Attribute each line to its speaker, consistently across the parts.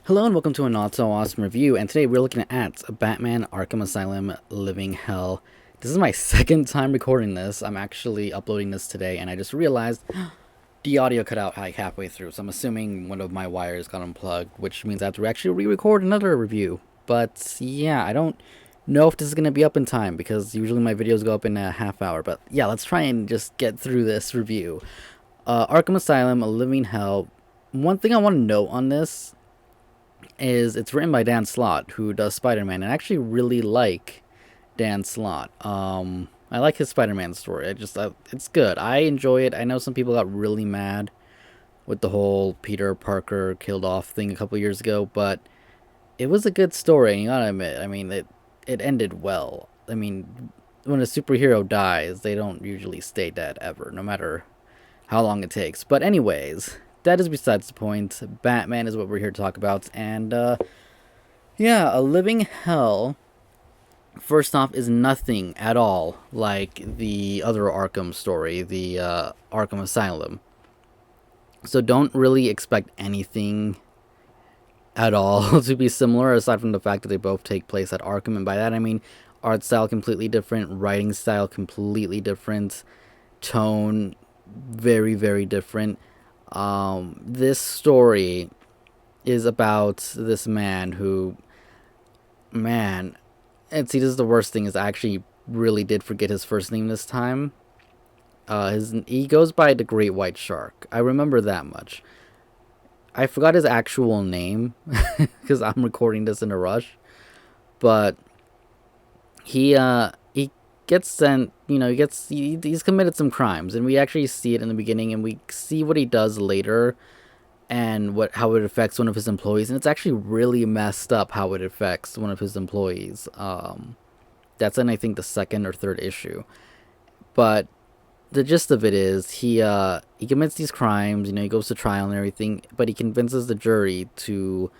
Speaker 1: Hello and welcome to a not so awesome review, and today we're looking at Batman Arkham Asylum Living Hell. This is my second time recording this. I'm actually uploading this today, and I just realized the audio cut out like halfway through, so I'm assuming one of my wires got unplugged, which means I have to actually re-record another review. But yeah, I don't know if this is going to be up in time, because usually my videos go up in a half hour, but yeah, let's try and just get through this review. Arkham Asylum Living Hell. One thing I want to note on this is it's written by Dan Slott, who does Spider-Man, and I actually really like Dan Slott. I like his Spider-Man story. It's good. I enjoy it. I know some people got really mad with the whole Peter Parker killed off thing a couple years ago, but it was a good story. And you gotta admit, I mean, it ended well. I mean, when a superhero dies, they don't usually stay dead ever, no matter how long it takes. But anyways, that is besides the point. Batman is what we're here to talk about, and yeah, A Living Hell. First off, is nothing at all like the other Arkham story, the Arkham Asylum. So don't really expect anything at all to be similar, aside from the fact that they both take place at Arkham, and by that I mean art style completely different, writing style completely different, tone very very different. This story is about this man who, man, and see, this is the worst thing, is I actually really did forget his first name this time. He goes by the Great White Shark. I remember that much. I forgot his actual name because I'm recording this in a rush. But he gets sent. He's committed some crimes, and we actually see it in the beginning, and we see what he does later, and how it affects one of his employees, and it's actually really messed up how it affects one of his employees. That's in, I think, the second or third issue. But the gist of it is he commits these crimes. He goes to trial and everything, but he convinces the jury to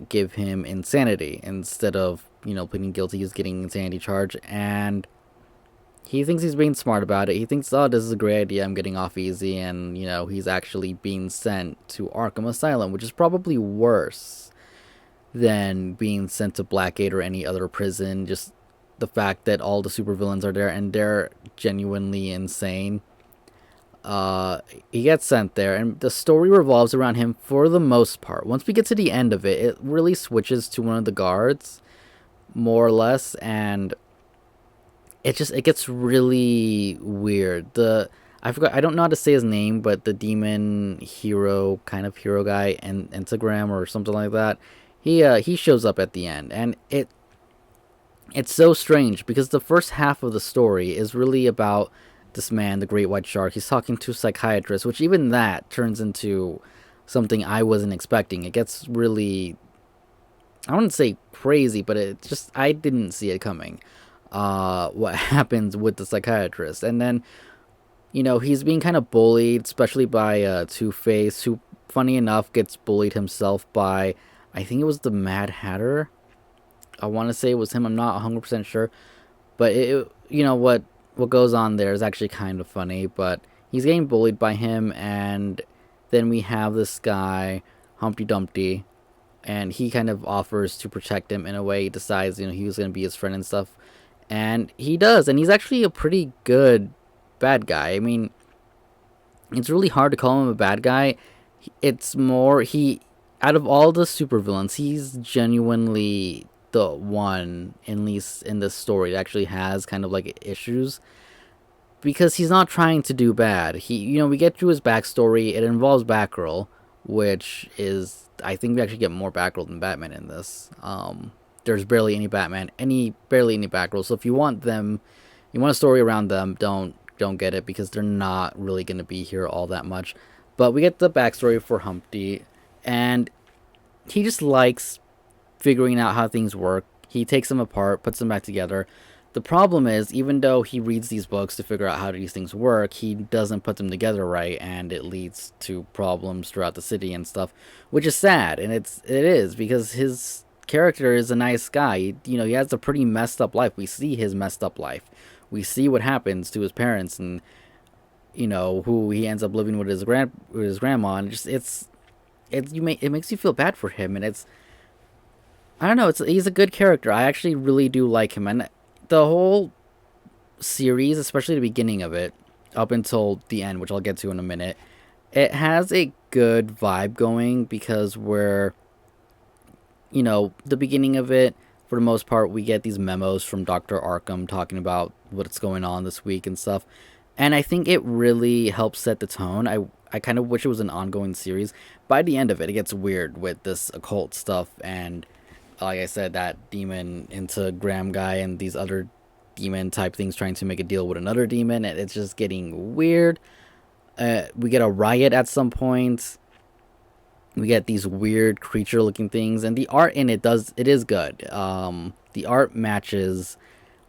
Speaker 1: give him insanity instead of pleading guilty. He's getting insanity charge, and he thinks he's being smart about it. He thinks, oh, this is a great idea, I'm getting off easy, and he's actually being sent to Arkham Asylum, which is probably worse than being sent to Blackgate or any other prison. Just the fact that all the supervillains are there and they're genuinely insane. He gets sent there, and the story revolves around him for the most part. Once we get to the end of it, it really switches to one of the guards, more or less, and it gets really weird. I don't know how to say his name, but the demon hero, kind of hero guy, and Instagram or something like that. He shows up at the end, and it's so strange because the first half of the story is really about this man, the Great White Shark. He's talking to a psychiatrist, which even that turns into something I wasn't expecting. It gets really, I wouldn't say crazy, but I didn't see it coming. What happens with the psychiatrist, and then he's being kind of bullied, especially by Two-Face, who, funny enough, gets bullied himself by, I think it was the Mad Hatter. I want to say it was him. I'm not 100% sure, but what goes on there is actually kind of funny. But he's getting bullied by him, and then we have this guy, Humpty Dumpty, and he kind of offers to protect him in a way. He decides he was going to be his friend and stuff, and he does, and he's actually a pretty good bad guy. I mean, it's really hard to call him a bad guy. It's more, out of all the supervillains, he's genuinely the one, at least in this story, that actually has kind of like issues, because he's not trying to do bad. We get through his backstory. It involves Batgirl, which is, I think we actually get more Batgirl than Batman in this. There's barely any Batman, barely any Batgirl. So if you want a story around them, don't get it, because they're not really going to be here all that much. But we get the backstory for Humpty, and he just likes figuring out how things work. He takes them apart, puts them back together. The problem is, even though he reads these books to figure out how these things work, he doesn't put them together right, and it leads to problems throughout the city and stuff, which is sad. And it is, because his character is a nice guy. He has a pretty messed up life. We see his messed up life. We see what happens to his parents, and who he ends up living with his grandma, and it makes you feel bad for him, and it's I don't know. He's a good character. I actually really do like him, and the whole series, especially the beginning of it, up until the end, which I'll get to in a minute, it has a good vibe going because the beginning of it, for the most part, we get these memos from Dr. Arkham talking about what's going on this week and stuff. And I think it really helps set the tone. I kind of wish it was an ongoing series. By the end of it, it gets weird with this occult stuff and, like I said, that demon into Graham guy and these other demon type things trying to make a deal with another demon. And it's just getting weird. We get a riot at some point. We get these weird creature looking things, and the art in it is good. The art matches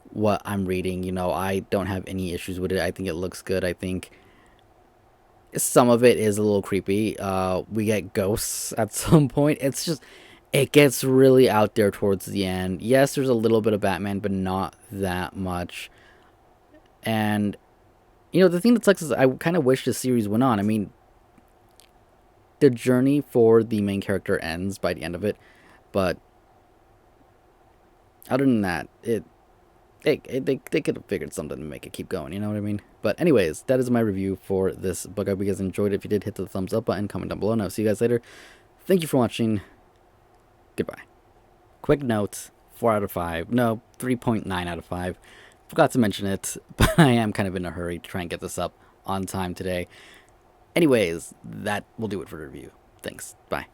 Speaker 1: what I'm reading. I don't have any issues with it. I think it looks good. I think some of it is a little creepy. We get ghosts at some point. It's just it gets really out there towards the end. Yes, there's a little bit of Batman, but not that much. And the thing that sucks is I kind of wish the series went on. I mean, the journey for the main character ends by the end of it, but other than that, they could have figured something to make it keep going. You know what I mean? But anyways, that is my review for this book. I hope you guys enjoyed it. If you did, hit the thumbs up button, comment down below, and I'll see you guys later. Thank you for watching. Goodbye. Quick note: 4 out of 5. No, 3.9 out of 5. Forgot to mention it, but I am kind of in a hurry to try and get this up on time today. Anyways, that will do it for the review. Thanks. Bye.